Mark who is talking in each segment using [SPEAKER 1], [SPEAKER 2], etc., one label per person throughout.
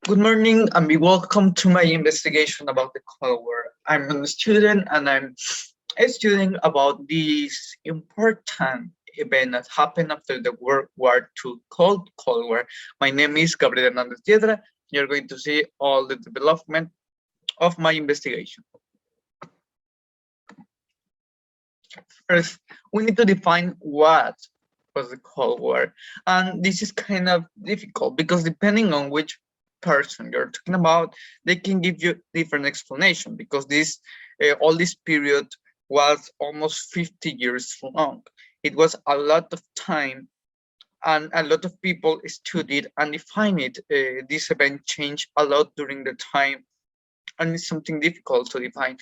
[SPEAKER 1] Good morning and be welcome to my investigation about the Cold War. I'm a student and I'm studying about this important event that happened after the World War II called Cold War. My name is Gabriel Hernandez Piedra. You're going to see all the development of my investigation. First, we need to define what was the Cold War. And this is kind of difficult because depending on which person you're talking about, they can give you different explanation because this all this period was almost 50 years long. It was a lot of time and a lot of people studied and defined it. This event changed a lot during the time and it's something difficult to define.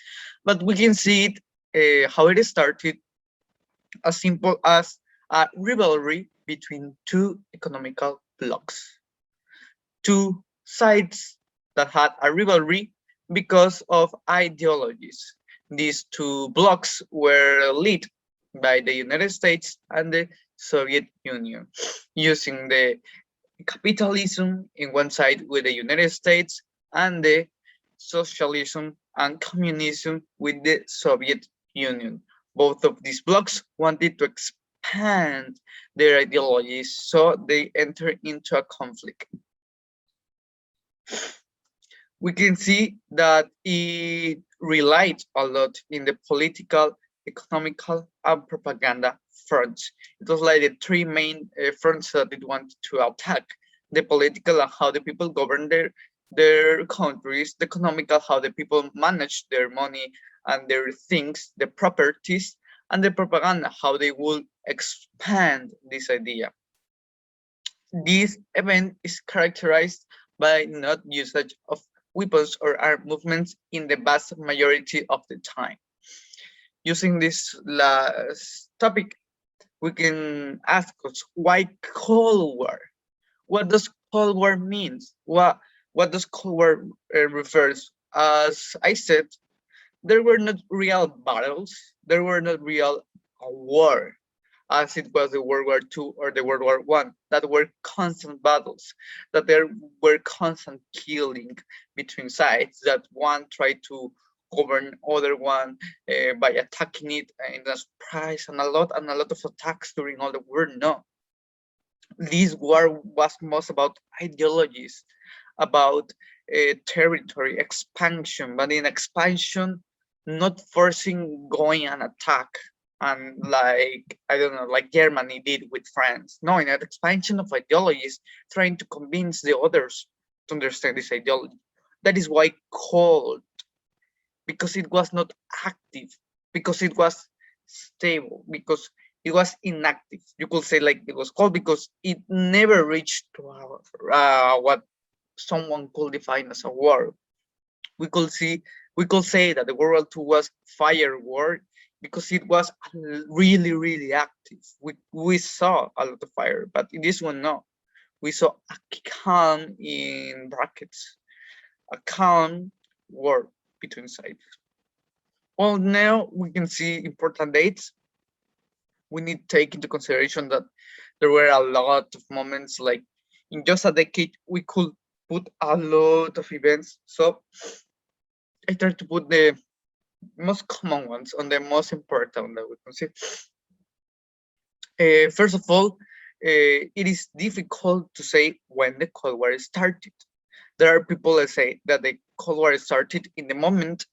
[SPEAKER 1] But we can see it how it started as simple as a rivalry between two economical blocks, two sides that had a rivalry because of ideologies. These two blocks were led by the United States and the Soviet Union, using the capitalism in one side with the United States and the socialism and communism with the Soviet Union. Both of these blocs wanted to expand their ideologies, so they entered into a conflict. We can see that it relied a lot in the political, economical, and propaganda fronts. It was like the three main fronts that it wanted to attack: the political and how the people govern their countries, the economical, how the people manage their money and their things, the properties, and the propaganda, how they will expand this idea. This event is characterized by not usage of weapons or armed movements in the vast majority of the time. Using this last topic, we can ask us why Cold War? What does Cold War means? What does Cold War refers? As I said, there were not real battles. There were not real war as it was the World War II or the World War One, that were constant battles, that there were constant killing between sides, that one tried to govern other one by attacking it in a surprise and a lot of attacks during all the war. No, this war was most about ideologies, about territory expansion, but in expansion, not forcing going and attack, and like I don't know, like Germany did with France. No, in an expansion of ideologies, trying to convince the others to understand this ideology. That is why cold, because it was not active, because it was stable, because it was inactive. You could say like it was cold because it never reached to what someone could define as a war. We could see, we could say that the World War II was fire war because it was really, really active. We saw a lot of fire, but in this one, no. We saw a calm in brackets, a calm war between sides. Well, now we can see important dates. We need to take into consideration that there were a lot of moments, like in just a decade, we could put a lot of events. So I try to put the most common ones on the most important that we can see. First of all, it is difficult to say when the Cold War started. There are people that say that the Cold War started in the moment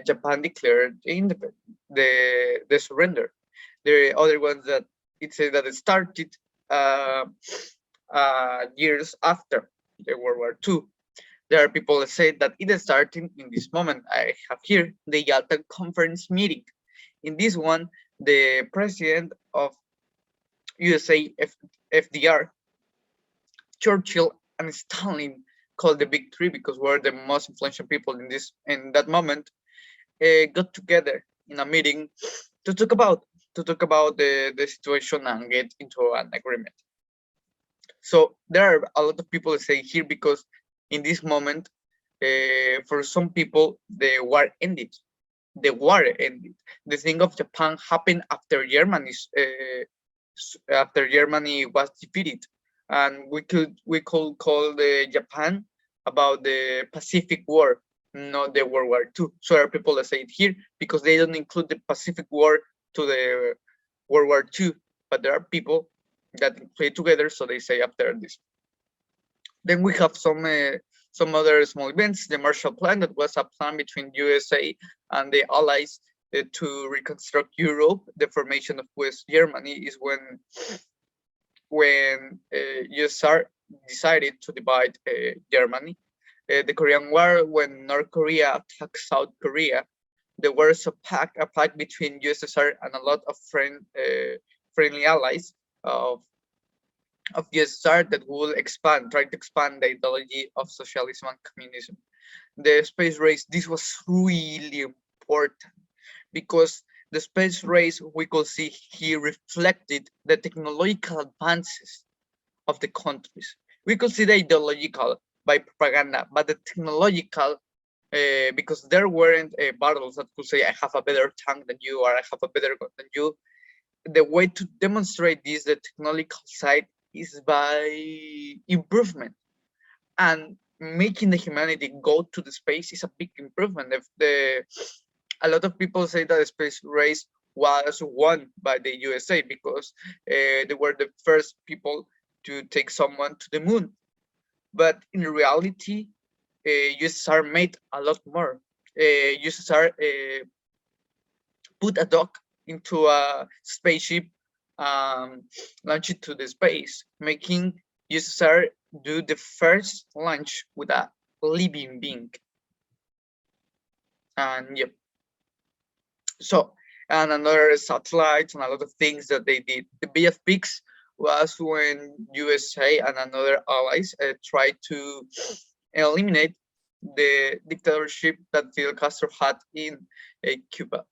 [SPEAKER 1] Japan declared the surrender. There are other ones that it says that it started uh, years after the World War II. There are people that say that it started in this moment. I have here the Yalta Conference meeting. In this one, the president of USA, FDR, Churchill, and Stalin, called the Big Three because we're the most influential people in that moment, got together in a meeting to talk about the situation and get into an agreement. So there are a lot of people that say here because in this moment, for some people, the war ended. The war ended. The thing of Japan happened after Germany was defeated, and we could call the Japan about the Pacific War, not the World War II. So there are people that say it here because they don't include the Pacific War to the World War II, but there are people that play together, so they say after this. Then we have some other small events. The Marshall Plan, that was a plan between USA and the Allies to reconstruct Europe. The formation of West Germany is when USSR decided to divide Germany. The Korean War, when North Korea attacked South Korea, there was a pact between USSR and a lot of friendly allies of USSR that will try to expand the ideology of socialism and communism. The space race, this was really important because the space race we could see here reflected the technological advances of the countries. We could see the ideological by propaganda, but the technological, because there weren't battles that could say I have a better tank than you or I have a better gun than you. The way to demonstrate this, the technological side, is by improvement, and making the humanity go to the space is a big improvement. A lot of people say that the space race was won by the USA because they were the first people to take someone to the moon, but in reality USSR made a lot more. USSR put a dog into a spaceship, launch it to the space, making USSR do the first launch with a living being. And yep. So, and another satellites and a lot of things that they did. The Bay of Pigs was when USA and another allies tried to eliminate the dictatorship that Fidel Castro had in Cuba.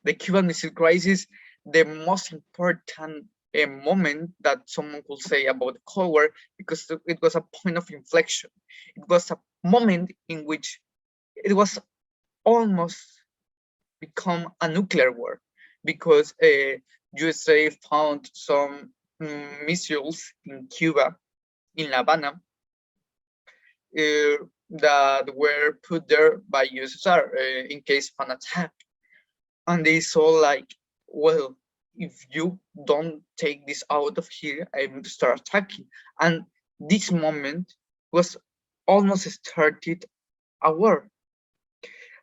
[SPEAKER 1] The Cuban Missile Crisis, the most important moment that someone could say about the Cold War, because it was a point of inflection. It was a moment in which it was almost become a nuclear war, because USA found some missiles in Cuba, in La Habana, that were put there by USSR in case of an attack. And they saw like, well, if you don't take this out of here, I'm going to start attacking. And this moment was almost started a war.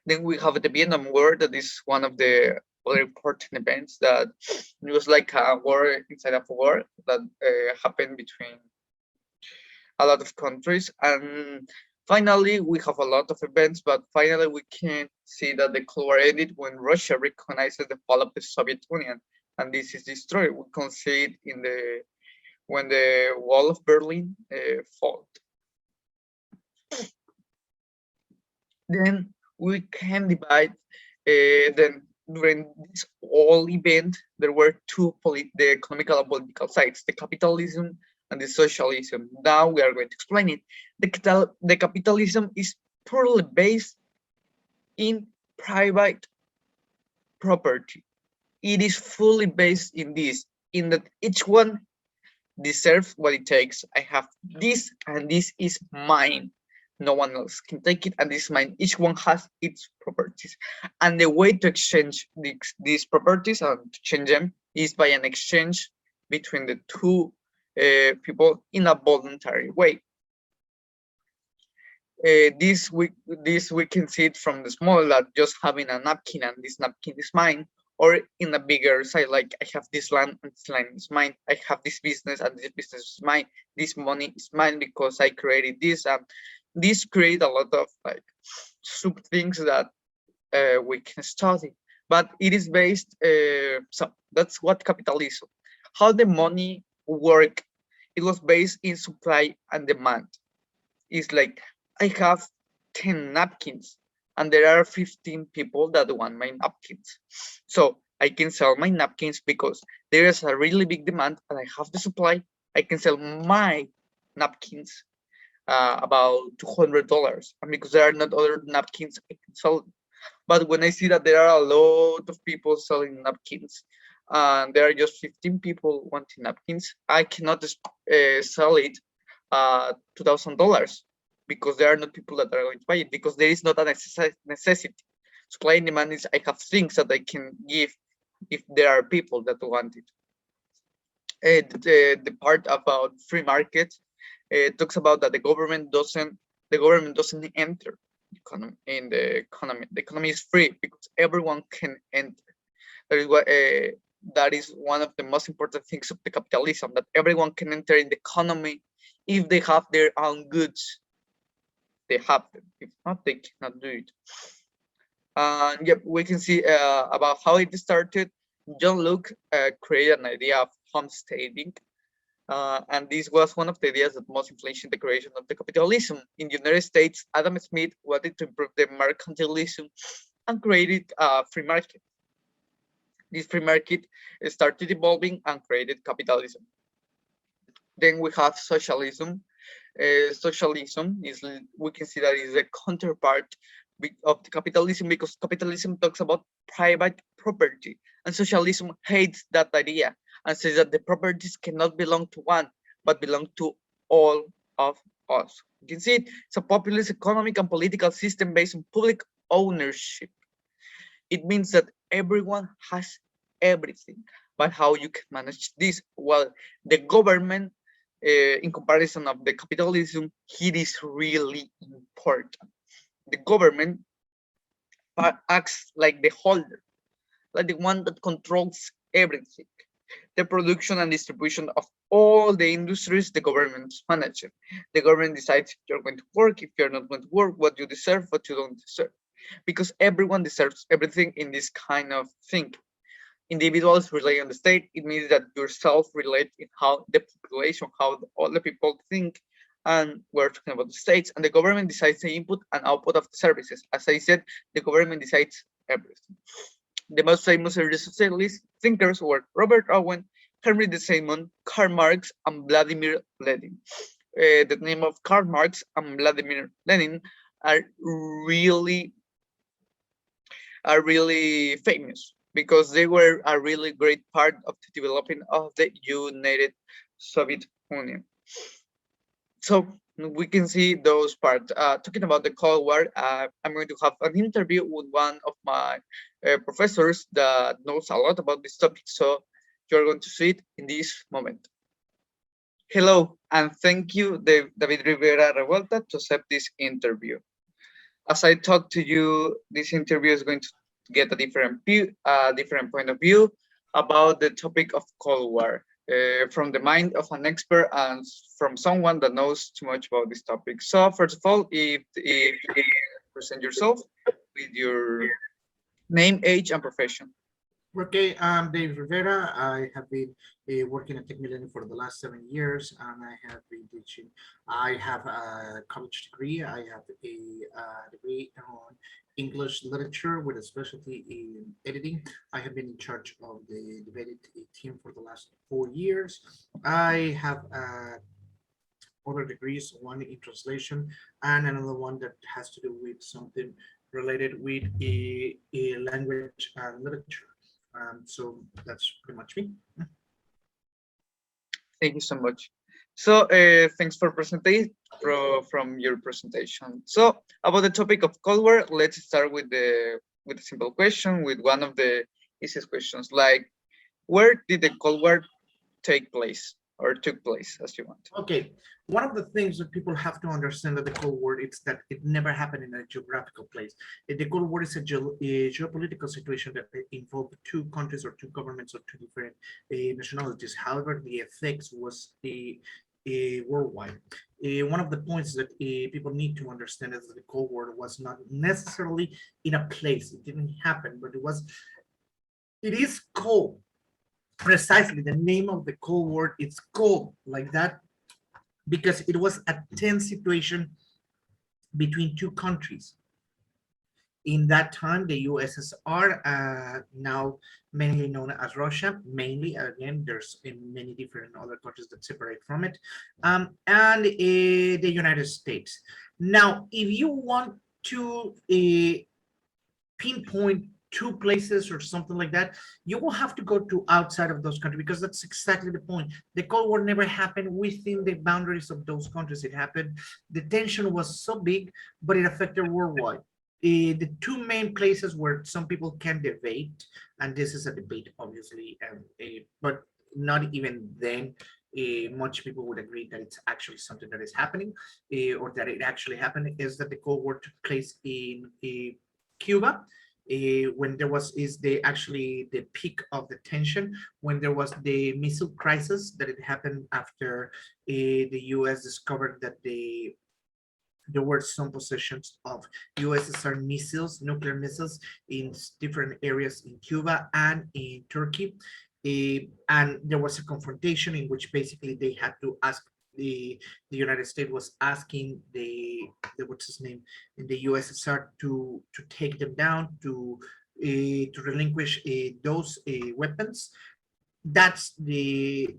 [SPEAKER 1] Then we have the Vietnam War, that is one of the other important events, that it was like a war inside of a war that happened between a lot of countries. And finally, we have a lot of events, but finally we can see that the Cold War ended when Russia recognizes the fall of the Soviet Union, and this is destroyed. We can see it in when the Wall of Berlin fell. Then we can divide. Then during this whole event, there were the economical and political sides: the capitalism and the socialism. Now we are going to explain it. The capitalism is purely based in private property. It is fully based in this, in that each one deserves what it takes. I have this, and this is mine. No one else can take it, and this is mine. Each one has its properties, and the way to exchange these properties and to change them is by an exchange between the two people in a voluntary way. This we can see it from the small, that just having a napkin and this napkin is mine, or in a bigger side, like I have this land and this land is mine. I have this business and this business is mine. This money is mine because I created this, and this create a lot of like sub things that we can study. But it is based. So that's what capitalism. How the money work. It was based in supply and demand. It's like I have 10 napkins and there are 15 people that want my napkins. So I can sell my napkins because there is a really big demand and I have the supply. I can sell my napkins about $200, and because there are not other napkins, I can sell them. But when I see that there are a lot of people selling napkins and there are just 15 people wanting napkins, I cannot sell it $2,000, because there are not people that are going to buy it, because there is not a necessity. Supply and demand is, I have things that I can give if there are people that want it. The part about free market talks about that the government doesn't enter in the economy. The economy is free because everyone can enter. That is what that is one of the most important things of the capitalism, that everyone can enter in the economy if they have their own goods. They have them. If not, they cannot do it. And yep, we can see about how it started. John Locke created an idea of homesteading, and this was one of the ideas that most influenced the creation of the capitalism. In the United States, Adam Smith wanted to improve the mercantilism and created a free market. This free market started evolving and created capitalism. Then we have socialism. Socialism is, we can see that is a counterpart of the capitalism, because capitalism talks about private property and socialism hates that idea and says that the properties cannot belong to one but belong to all of us. You can see it's a populist economic and political system based on public ownership. It means that everyone has everything, but how you can manage this? Well, the government, in comparison of the capitalism, it is really important. The government acts like the holder, like the one that controls everything. The production and distribution of all the industries, the government manages. The government decides if you're going to work, if you're not going to work, what you deserve, what you don't deserve. Because everyone deserves everything in this kind of thing. Individuals rely on the state. It means that yourself relate in how the population, how all the people think, and we're talking about the states, and the government decides the input and output of the services. As I said, the government decides everything. The most famous early socialist thinkers were Robert Owen, Henry de Simon, Karl Marx, and Vladimir Lenin. The name of Karl Marx and Vladimir Lenin are really famous because they were a really great part of the development of the United Soviet Union. So we can see those parts. Talking about the Cold War, I'm going to have an interview with one of my professors that knows a lot about this topic. So you're going to see it in this moment. Hello, and thank you, David Rivera Revuelta, to accept this interview. As I talked to you, this interview is going to get a different view, a different point of view about the topic of Cold War. From the mind of an expert and from someone that knows too much about this topic. So first of all, if you present yourself with your name, age, and profession.
[SPEAKER 2] Okay, I'm Dave Rivera. I have been working at Tech Millennium for the last 7 years, and I have been teaching. I have a college degree. I have a degree on English literature with a specialty in editing. I have been in charge of the debate team for the last 4 years. I have other degrees, one in translation and another one that has to do with something related with a language and literature. So that's pretty much me.
[SPEAKER 1] Thank you so much. So thanks for presenting from your presentation. So about the topic of Cold War, let's start with a simple question, with one of the easiest questions, like where did the Cold War take place or took place, as you want?
[SPEAKER 2] Okay, one of the things that people have to understand of the Cold War is that it never happened in a geographical place. The Cold War is a geopolitical situation that involved two countries or two governments or two different nationalities. However, the effects was worldwide. One of the points that people need to understand is that the Cold War was not necessarily in a place. It didn't happen, but it is cold. Precisely, the name of the Cold War, it's cold like that because it was a tense situation between two countries. In that time, the USSR, now mainly known as Russia, mainly, again, there's many different other countries that separate from it, and the United States. Now, if you want to pinpoint two places or something like that, you will have to go to outside of those countries because that's exactly the point. The Cold War never happened within the boundaries of those countries. It happened, the tension was so big, but it affected worldwide. The two main places where some people can debate, and this is a debate, obviously, but not even then, much people would agree that it's actually something that is happening, or that it actually happened, is that the Cold War took place in Cuba, when there was is the actually the peak of the tension, when there was the missile crisis that it happened after the US discovered that there were some possessions of USSR missiles, nuclear missiles, in different areas in Cuba and in Turkey. And there was a confrontation in which basically they had to ask the United States was asking the what's his name in the USSR to take them down, to relinquish those weapons. That's the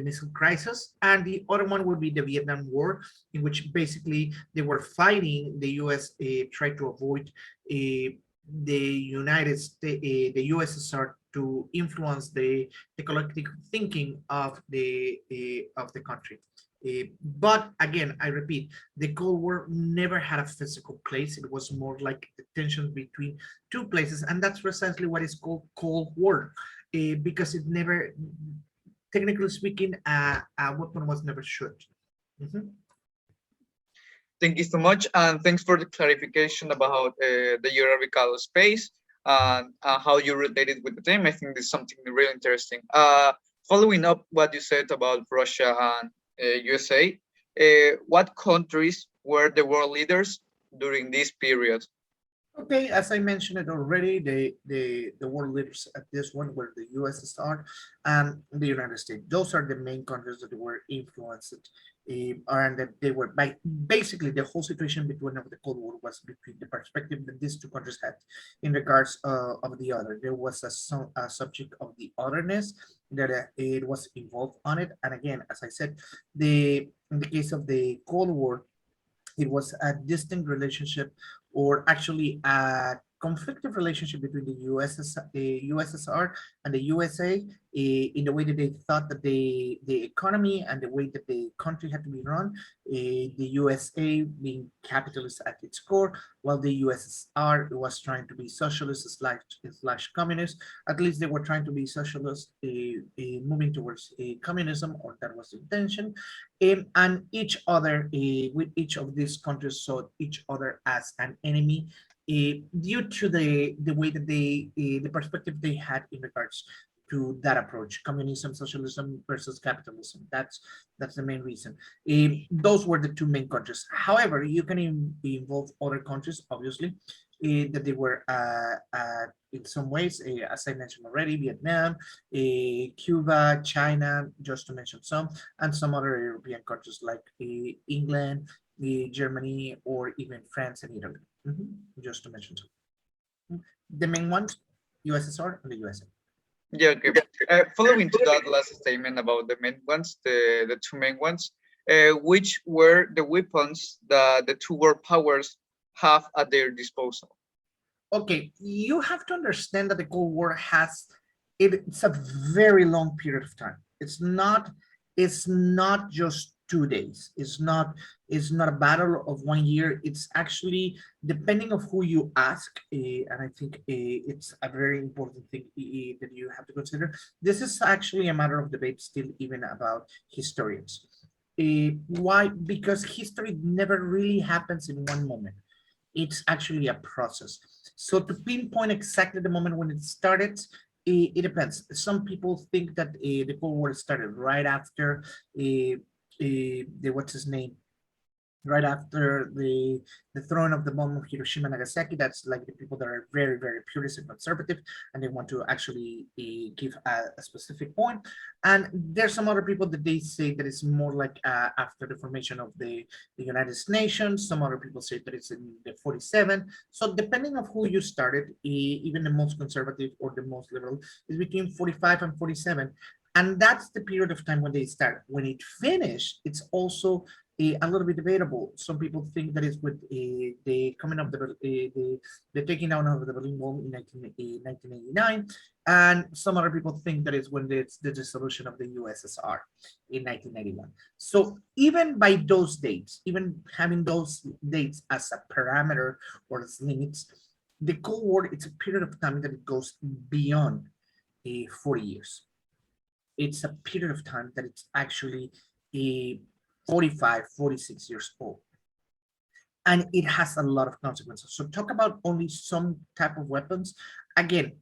[SPEAKER 2] missile crisis, and the other one would be the Vietnam War, in which basically they were fighting. The U.S. Tried to avoid the United States, the USSR, to influence the collective thinking of the country. But again, I repeat, the Cold War never had a physical place. It was more like the tension between two places, and that's precisely what is called Cold War, because it never, technically speaking, a weapon was never shot. Mhm.
[SPEAKER 1] Thank you so much, and thanks for the clarification about the geographical space and how you related with the theme. I think this is something really interesting. Following up what you said about Russia and USA, what countries were the world leaders during this period?
[SPEAKER 2] Okay, as I mentioned it already, the world leaders at this one were the USSR and the United States. Those are the main countries that were influenced, and that they were by basically the whole situation between of the Cold War was between the perspective that these two countries had in regards of the other. There was a subject of the otherness that it was involved on it, and again, as I said, the in the case of the Cold War, it was a distant relationship, or actually a conflictive relationship between the USSR and the USA, in the way that they thought that the economy and the way that the country had to be run, the USA being capitalist at its core, while the USSR was trying to be socialist slash communist. At least they were trying to be socialist, moving towards communism, or that was the intention. And each other, with each of these countries, saw each other as an enemy, due to the way that the perspective they had in regards to that approach: communism, socialism versus capitalism. That's the main reason. Those were the two main countries. However, you can involve other countries, obviously, that they were in some ways, as I mentioned already, Vietnam, Cuba, China, just to mention some, and some other European countries like England, Germany, or even France and Italy. Just to mention some. The main ones: USSR and the USA.
[SPEAKER 1] Yeah, okay. Following to that last statement about the main ones, the two main ones, which were the weapons that the two world powers have at their disposal?
[SPEAKER 2] Okay, you have to understand that the Cold War it's a very long period of time. It's not just 2 days. It's not a battle of 1 year. It's actually, depending of who you ask, and I think it's a very important thing that you have to consider. This is actually a matter of debate still, even about historians. Why? Because history never really happens in one moment. It's actually a process. So to pinpoint exactly the moment when it started, it depends. Some people think that the Cold War started right after the what's his name, right after the throwing of the bomb of Hiroshima and Nagasaki. That's like the people that are very, very purist and conservative, and they want to actually give a specific point. And there's some other people that they say that it's more like after the formation of the United Nations. Some other people say that it's in the 47. So depending on who you started, even the most conservative or the most liberal is between 45 and 47. And that's the period of time when they start. When it finished, it's also a little bit debatable. Some people think that it's with the coming of the taking down of the Berlin Wall in 1989, and some other people think that it's when it's the dissolution of the USSR in 1991. So even by those dates, even having those dates as a parameter or as limits, the Cold War, it's a period of time that it goes beyond 40 years. It's a period of time that it's actually a 45, 46 years old. And it has a lot of consequences. So talk about only some type of weapons. Again,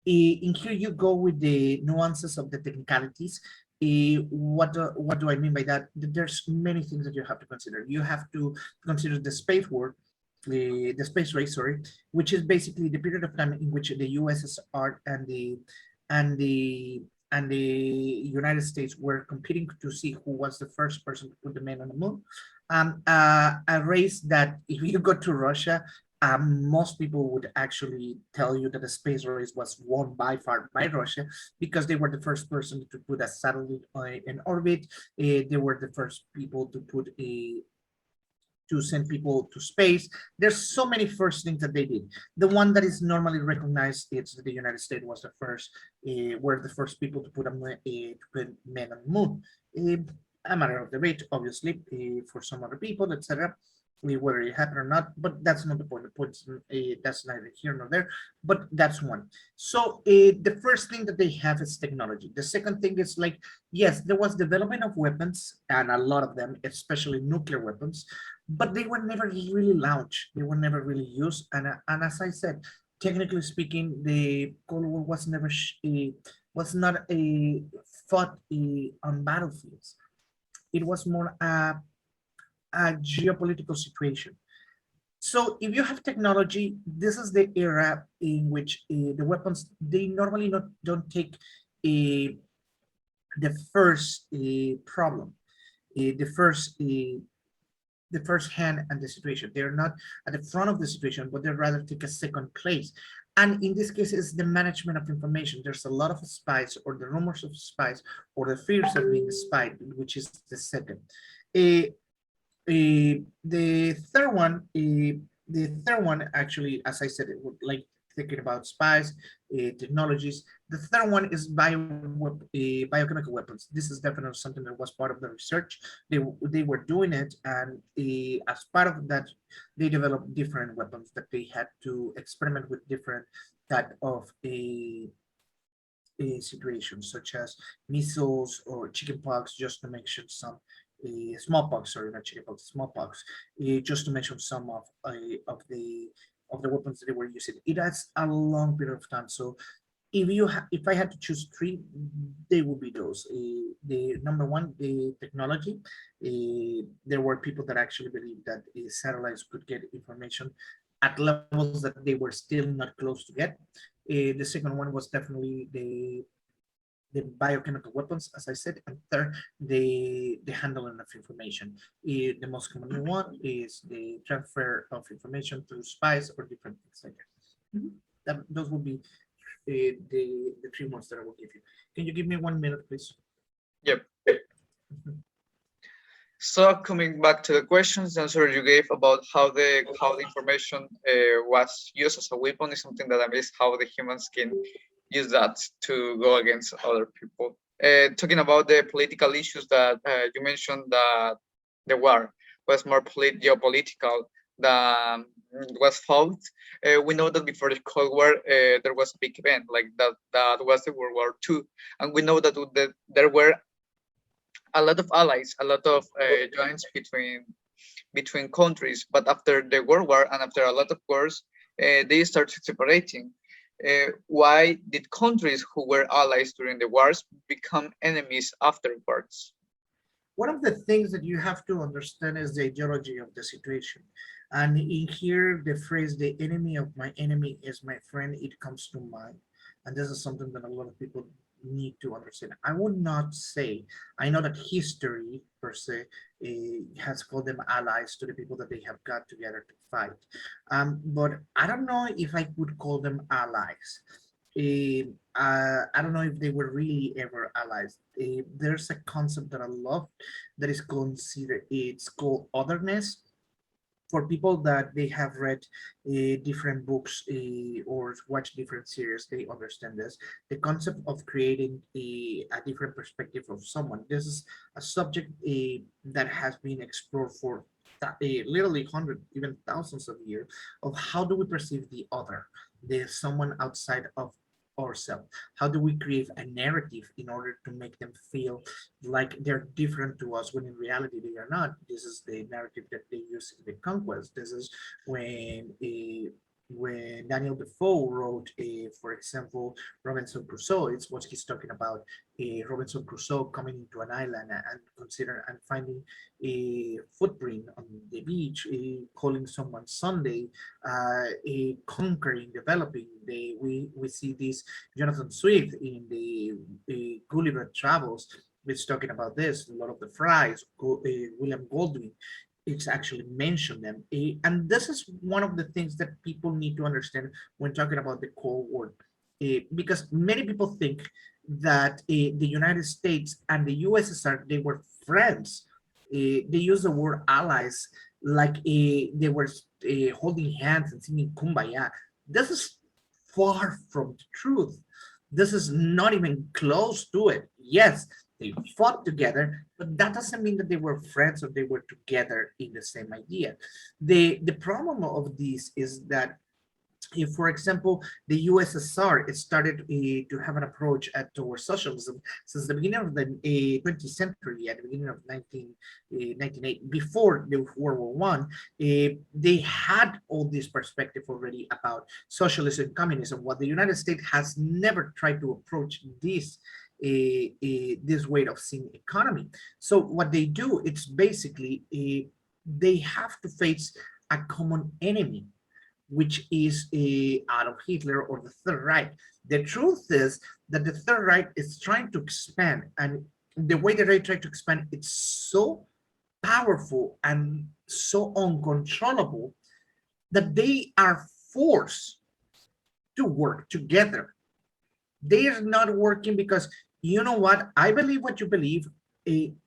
[SPEAKER 2] in here you go with the nuances of the technicalities. What do I mean by that? There's many things that you have to consider. You have to consider the space war, the space race, sorry, which is basically the period of time in which the USSR and the and the United States were competing to see who was the first person to put the man on the moon. A race that if you go to Russia, most people would actually tell you that the space race was won by far by Russia because they were the first person to put a satellite in orbit. They were the first people to put a to send people to space. There's so many first things that they did. The one that is normally recognized is the United States was the first, were the first people to put to put men on the moon. A matter of debate, obviously, for some other people, etc. Whether it happened or not, but that's not the point. The point is, that's neither here nor there, but that's one. So the first thing that they have is technology. The second thing is like, yes, there was development of weapons and a lot of them, especially nuclear weapons, but they were never really launched. They were never really used. And as I said, technically speaking, the Cold War was never was not a fought on battlefields. It was more a geopolitical situation. So if you have technology, this is the era in which the weapons, they normally don't take the first problem, the first hand and the situation. They're not at the front of the situation, but they rather take a second place. And in this case, it's the management of information. There's a lot of spies or the rumors of spies or the fears of being spied, which is the second. Uh, the third one actually, as I said, it would like thinking about spies, technologies. The third one is biochemical weapons. This is definitely something that was part of the research. They were doing it, and as part of that, they developed different weapons that they had to experiment with different type of situations, such as measles or chickenpox, just to mention some. Smallpox, sorry, not chickenpox, smallpox, just to mention some of the weapons that they were using. It has a long period of time. So if I had to choose three, they would be those. The number one, the technology. There were people that actually believed that satellites could get information at levels that they were still not close to get. The second one was definitely the biochemical weapons, as I said, and third, the handling of information. The most common one is the transfer of information through spies or different things like that. Those would be the three ones that I will give you. Can you give me 1 minute, please?
[SPEAKER 1] Yep. So coming back to the questions, the answer you gave about how the information was used as a weapon is something that I miss, how the humans can use that to go against other people. Talking about the political issues that you mentioned, that the war was more geopolitical than was fought. We know that before the Cold War, there was a big event like that. That was the World War II, and we know that there were a lot of allies, a lot of joints between countries. But after the World War and after a lot of wars, they started separating. Why did countries who were allies during the wars become enemies afterwards?
[SPEAKER 2] One of the things that you have to understand is the ideology of the situation. And in here, the phrase, the enemy of my enemy is my friend, it comes to mind. And this is something that a lot of people need to understand. I would not say, I know that history per se has called them allies to the people that they have got together to fight. But I don't know if I would call them allies. I don't know if they were really ever allies. There's a concept that I love that is considered, it's called otherness. For people that they have read different books or watched different series, they understand this. The concept of creating a different perspective of someone. This is a subject that has been explored for literally hundreds, even thousands of years, of how do we perceive the other, the someone outside of ourselves. How do we create a narrative in order to make them feel like they're different to us when in reality they are not? This is the narrative that they use in the conquest. This is when Daniel Defoe wrote, for example, Robinson Crusoe. It's what he's talking about. Robinson Crusoe coming into an island and consider and finding a footprint on the beach, calling someone Sunday, conquering, developing. We see this Jonathan Swift in the Gulliver Travels. It's talking about this. A lot of the Fries, William Goldwyn, it's actually mentioned them. And this is one of the things that people need to understand when talking about the Cold War, because many people think that the United States and the USSR, they were friends. They use the word allies like they were holding hands and singing Kumbaya. This is far from the truth. This is not even close to it. Yes, they fought together, but that doesn't mean that they were friends or they were together in the same idea. The problem of this is that if, for example, the USSR it started to have an approach towards socialism since the beginning of the 20th century, at the beginning of 1908, before the World War One, they had all this perspective already about socialism and communism. What the United States has never tried to approach this way of seeing economy. So what they do, it's basically they have to face a common enemy, which is Adolf Hitler or the Third Reich. The truth is that the Third Reich is trying to expand, and the way that they try to expand, it's so powerful and so uncontrollable that they are forced to work together. They are not working because, you know what, I believe what you believe.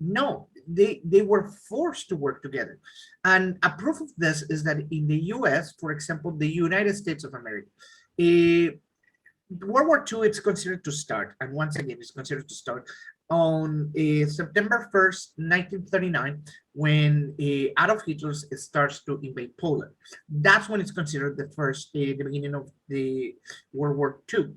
[SPEAKER 2] No, they were forced to work together. And a proof of this is that in the US, for example, the United States of America, World War II is considered to start, and once again, it's considered to start on September 1st, 1939, when Adolf Hitler starts to invade Poland. That's when it's considered the first, the beginning of the World War II.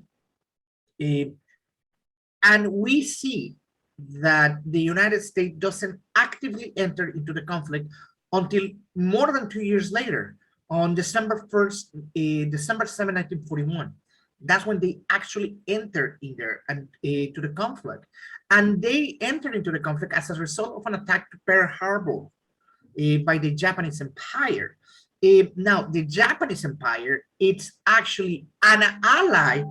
[SPEAKER 2] And we see that the United States doesn't actively enter into the conflict until more than 2 years later, on December 1st, December 7, 1941. That's when they actually enter in there and to the conflict. And they enter into the conflict as a result of an attack to Pearl Harbor by the Japanese Empire. Now, the Japanese Empire, it's actually an ally,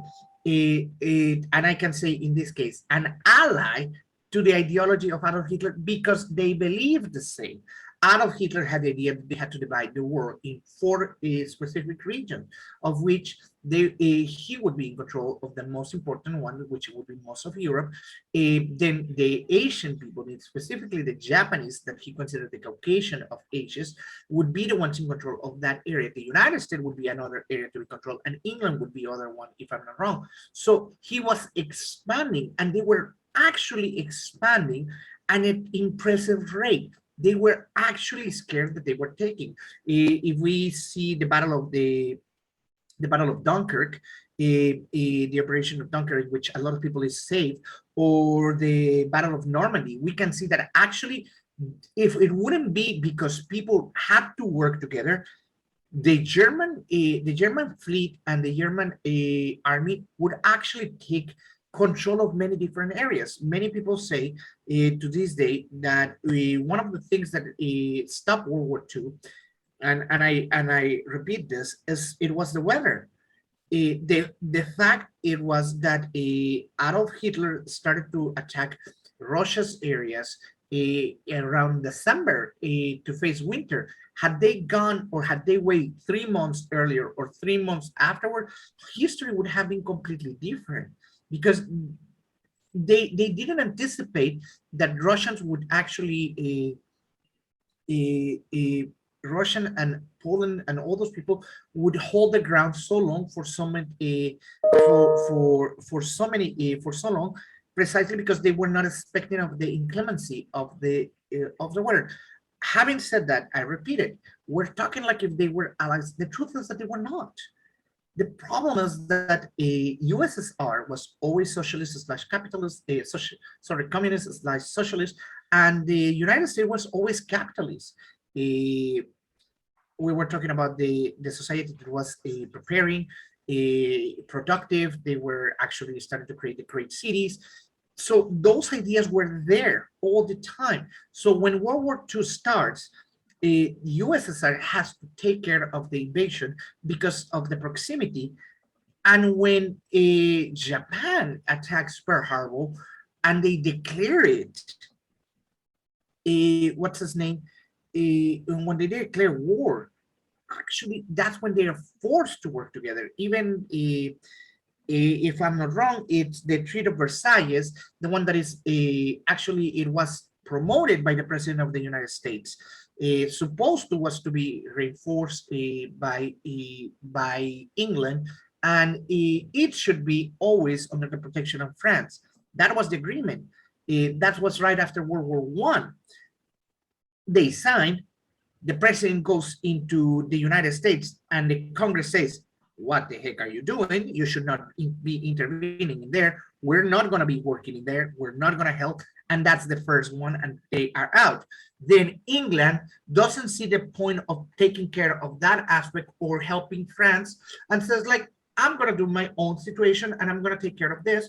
[SPEAKER 2] and I can say in this case, an ally to the ideology of Adolf Hitler because they believe the same. Adolf Hitler had the idea that they had to divide the world in four specific regions, of which he would be in control of the most important one, which would be most of Europe. Then the Asian people, specifically the Japanese, that he considered the Caucasian of Asia, would be the ones in control of that area. The United States would be another area to be controlled, and England would be other one, if I'm not wrong. So he was expanding, and they were actually expanding at an impressive rate. They were actually scared that they were taking. If we see the Battle of Dunkirk, the operation of Dunkirk, which a lot of people is saved, or the Battle of Normandy, we can see that actually, if it wouldn't be because people had to work together, the German fleet and the German army would actually take control of many different areas. Many people say to this day that one of the things that stopped World War II, and I repeat this, is it was the weather. The fact it was that Adolf Hitler started to attack Russia's areas around December to face winter. Had they gone or had they waited 3 months earlier or 3 months afterward, history would have been completely different because they didn't anticipate that Russians would actually Russian and Poland and all those people would hold the ground so long for so many for so long, precisely because they were not expecting of the inclemency of the weather. Having said that, I repeat it, we're talking like if they were allies. The truth is that they were not. The problem is that USSR was always socialist slash capitalist, communist slash socialist, and the United States was always capitalist. We were talking about the society that was preparing, productive. They were actually starting to create the great cities. So those ideas were there all the time. So when World War II starts, the USSR has to take care of the invasion because of the proximity. And when Japan attacks Pearl Harbor and they declare it, what's his name? When they declare war, actually, that's when they are forced to work together. Even if I'm not wrong, it's the Treaty of Versailles, the one that is actually it was promoted by the President of the United States. Supposed to was to be reinforced by England, and it should be always under the protection of France. That was the agreement. That was right after World War I. They signed. The president goes into the United States, and the Congress says, "What the heck are you doing? You should not be intervening in there. We're not going to be working in there. We're not going to help." And that's the first one, and they are out. Then England doesn't see the point of taking care of that aspect or helping France, and says like, "I'm going to do my own situation, and I'm going to take care of this."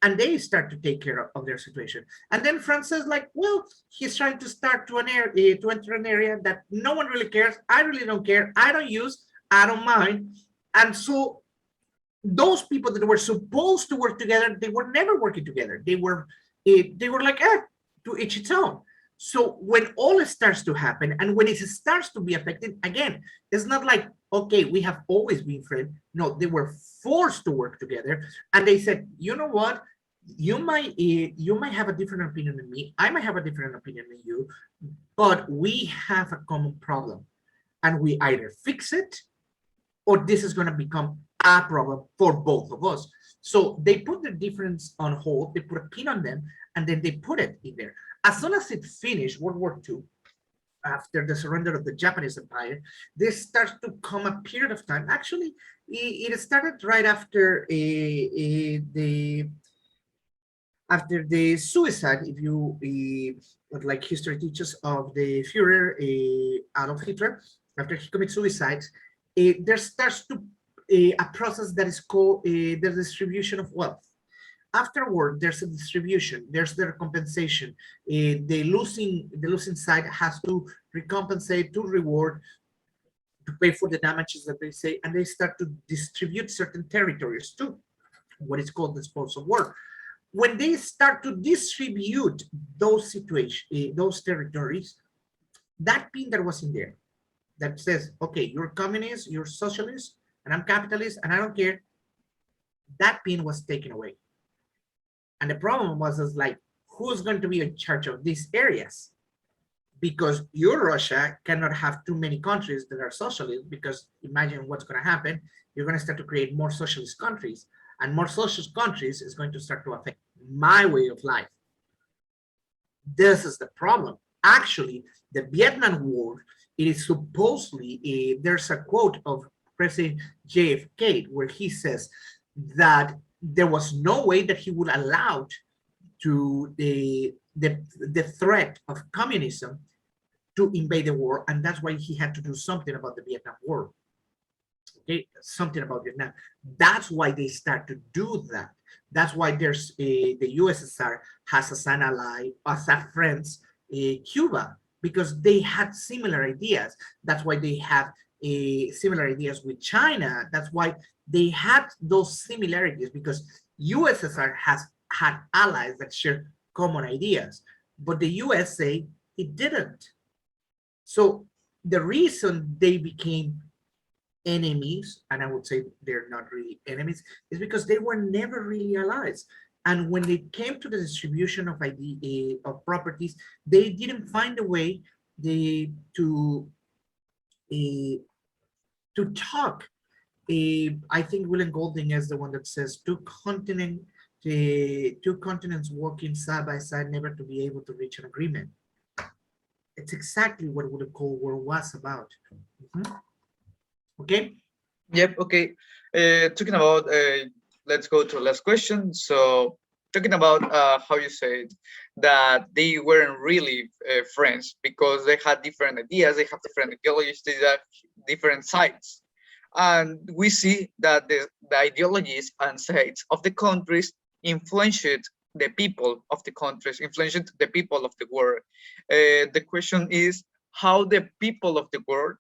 [SPEAKER 2] And they start to take care of their situation. And then France says like, "Well, he's trying to start to enter an area that no one really cares. I really don't care. I don't use, I don't mind." And so those people that were supposed to work together, they were never working together. They were like, to each its own. So when all starts to happen and when it starts to be affected, again, it's not like, okay, we have always been friends. No, they were forced to work together. And they said, "You know what? You might have a different opinion than me. I might have a different opinion than you, but we have a common problem. And we either fix it or this is going to become a problem for both of us." So they put the difference on hold, they put a pin on them, and then they put it in there. As soon as it finished, World War II, after the surrender of the Japanese Empire, there starts to come a period of time. Actually, it started right after the suicide, if you like history teaches, of the Führer Adolf Hitler. After he commits suicide, there starts to a process that is called the distribution of wealth. Afterward, there's a distribution, there's the compensation. The losing side has to recompensate, to reward, to pay for the damages that they say, and they start to distribute certain territories too, what is called the spoils of war. When they start to distribute those situations, those territories, that pin that was in there that says, "Okay, you're communist, you're socialist, and I'm capitalist, and I don't care," that pin was taken away. And the problem was like, who's going to be in charge of these areas? Because your Russia cannot have too many countries that are socialist, because imagine what's going to happen. You're going to start to create more socialist countries, and more socialist countries is going to start to affect my way of life. This is the problem. Actually, the Vietnam War, it is supposedly, there's a quote of President JFK where he says that there was no way that he would allow to the threat of communism to invade the war, and that's why he had to do something about the Vietnam War. Okay, something about Vietnam. That's why they start to do that. That's why there's the USSR has as an ally, as a friends, Cuba, because they had similar ideas. That's why they have similar ideas with China. That's why they had those similarities, because USSR has had allies that share common ideas. but the USA, it didn't. So the reason they became enemies, and I would say they're not really enemies, is because they were never really allies. And when it came to the distribution of of properties, they didn't find a way to uh, talk. I think William Golding is the one that says two continents working side by side, never to be able to reach an agreement. It's exactly what the Cold War was about. Mhm. Okay.
[SPEAKER 1] Yep. Okay. Talking about, let's go to the last question. So, talking about how you said that they weren't really friends because they had different ideas, they have different ideologies, they have different sides, and we see that the ideologies and sides of the countries influenced the people of the countries, influenced the people of the world. The question is how the people of the world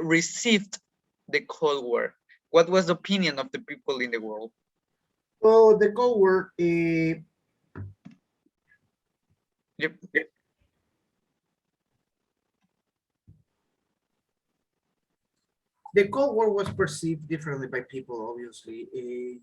[SPEAKER 1] received the Cold War. What was the opinion of the people in the world?
[SPEAKER 2] Well, the Cold War,
[SPEAKER 1] Yep.
[SPEAKER 2] the Cold War was perceived differently by people, obviously.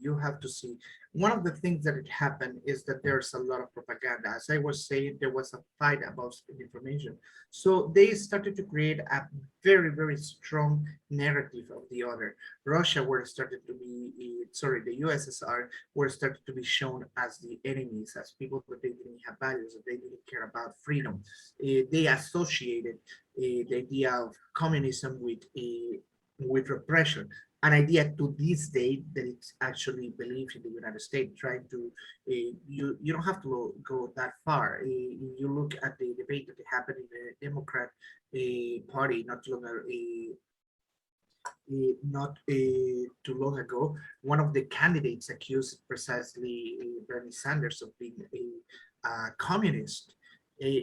[SPEAKER 2] You have to see. One of the things that it happened is that there's a lot of propaganda. As I was saying, there was a fight about information. So they started to create a very, very strong narrative of the other. Russia were started to be, sorry, the USSR were started to be shown as the enemies, as people that they didn't have values, that they didn't care about freedom. They associated the idea of communism with repression, an idea to this day that it's actually believed in the United States. Trying to you don't have to go that far. You look at the debate that happened in the Democrat Party not too long ago. One of the candidates accused precisely Bernie Sanders of being a communist.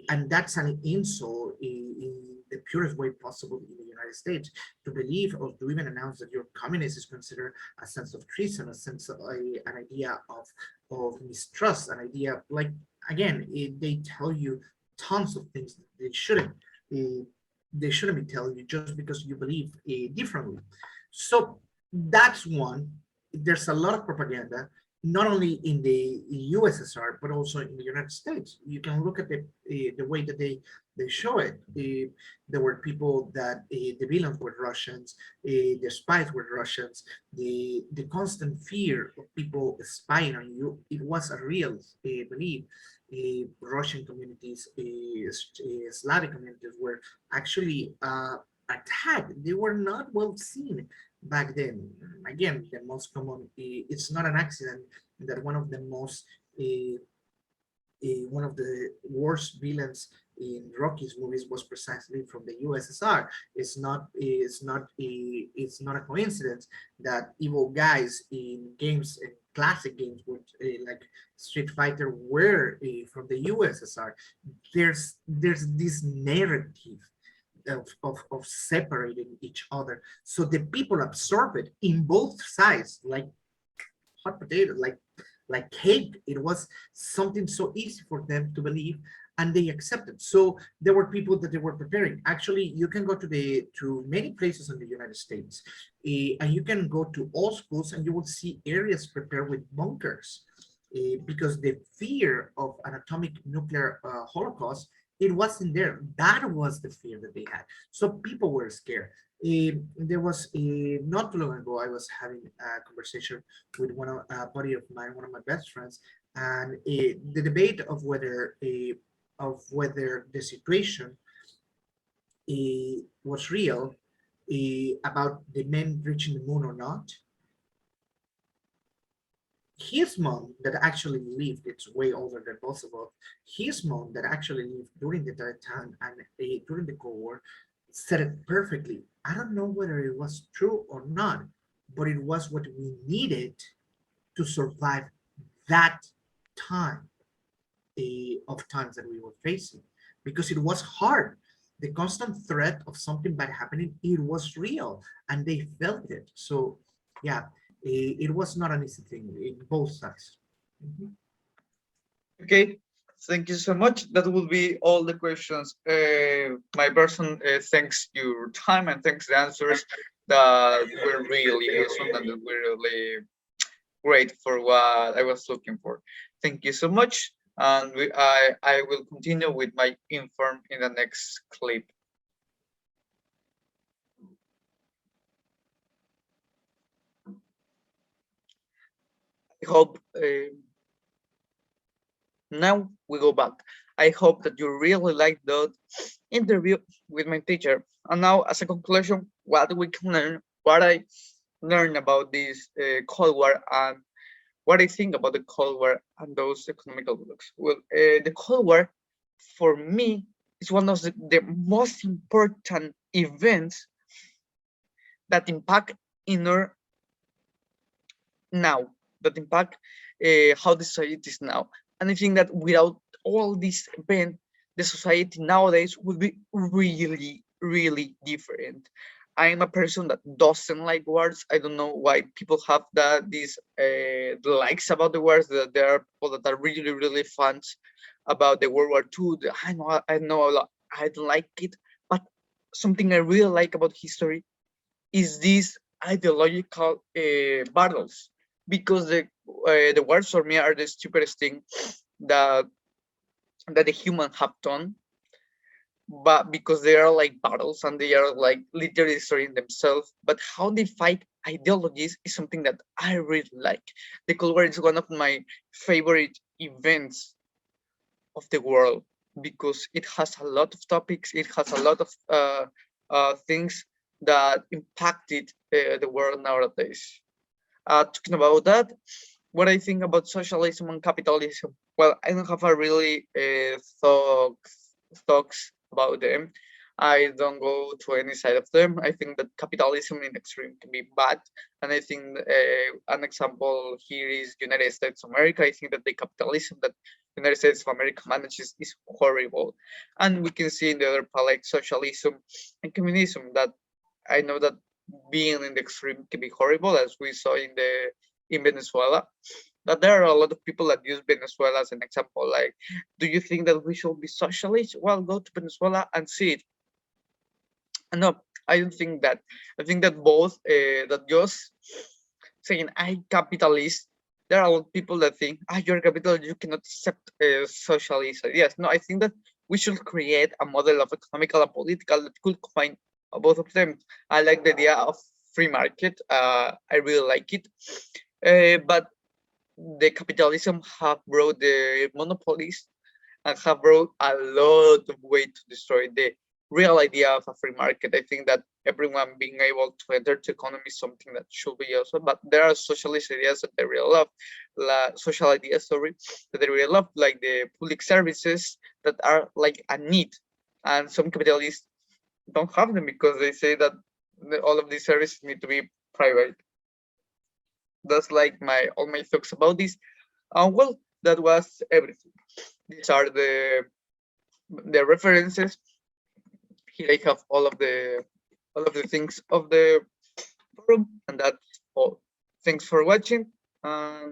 [SPEAKER 2] And that's an insult in the purest way possible in the United States. To believe or to even announce that you're communist is considered a sense of treason, a sense of an idea of mistrust, an idea like, again, they tell you tons of things that uh, they shouldn't be telling you just because you believe differently. So that's one. There's a lot of propaganda, not only in the USSR but also in the United States. You can look at the way that they show it. There were people that the villains were Russians, the spies were Russians. The constant fear of people spying on you, it was a real belief. Russian communities, Slavic communities were actually attacked. They were not well seen back then. Again, the most common, it's not an accident that one of the worst villains in Rocky's movies was precisely from the USSR. It's not a coincidence that evil guys in games, in classic games with like Street Fighter, were from the USSR. There's this narrative of separating each other. So the people absorb it in both sides, like hot potato, like cake. It was something so easy for them to believe, and they accepted. So there were people that they were preparing. Actually, you can go to many places in the United States, and you can go to all schools, and you will see areas prepared with bunkers, because the fear of an atomic nuclear holocaust, it wasn't there. That was the fear that they had. So people were scared. There was not too long ago, I was having a conversation with a buddy of mine, one of my best friends, and the debate of whether the situation was real, about the men reaching the moon or not. His mom that actually lived, it's way older than both of us. His mom that actually lived during the dark time and during the Cold War said it perfectly. I don't know whether it was true or not, but it was what we needed to survive that time, of times that we were facing, because it was hard. The constant threat of something bad happening, it was real, and they felt it. So yeah, it was not an easy thing in both sides. Mhm.
[SPEAKER 1] Okay. Thank you so much. That will be all the questions. My person thanks your time and thanks the answers that were really awesome and that were really great for what I was looking for. Thank you so much. And I will continue with my inform in the next clip. I hope now we go back. I hope that you really liked that interview with my teacher. And now, as a conclusion, what we can learn, what I learned about this Cold War and what I think about the Cold War and those economical blocks. Well, the Cold War, for me, is one of the most important events that impact in our now, that impact how the society is now. And I think that without all this event, the society nowadays would be really, really different. I am a person that doesn't like wars. I don't know why people have that these likes about the wars. That there are people that are really, really fans about the World War II. I know a lot. I don't like it, but something I really like about history is these ideological battles, because the wars for me are the stupidest thing that the human have done, but because they are like battles and they are like literally destroying themselves. But how they fight ideologies is something that I really like. The Cold War is one of my favorite events of the world because it has a lot of topics, it has a lot of things that impacted the world nowadays. Talking about that, what I think about socialism and capitalism, well, I don't have a really thoughts about them. I don't go to any side of them. I think that capitalism in extreme can be bad, and I think an example here is United States of America. I think that the capitalism that United States of America manages is horrible, and we can see in the other part like socialism and communism that I know that being in the extreme can be horrible, as we saw in Venezuela. That there are a lot of people that use Venezuela as an example. Like, do you think that we should be socialist? Well, go to Venezuela and see it. And no, I don't think that. I think that both that just saying I capitalist. There are a lot of people that think, you're a capitalist, you cannot accept socialist ideas. No, I think that we should create a model of economical and political that could combine both of them. I like the idea of free market. I really like it. But the capitalism have brought the monopolies and have brought a lot of way to destroy the real idea of a free market. I think that everyone being able to enter the economy is something that should be also, but there are socialist ideas that I really love, social ideas, sorry, that I really love, like the public services that are like a need, and some capitalists don't have them because they say that all of these services need to be private. That's like all my thoughts about this. Well, that was everything. These are the references. Here I have all of the things of the forum, and that's all. Thanks for watching. Yeah.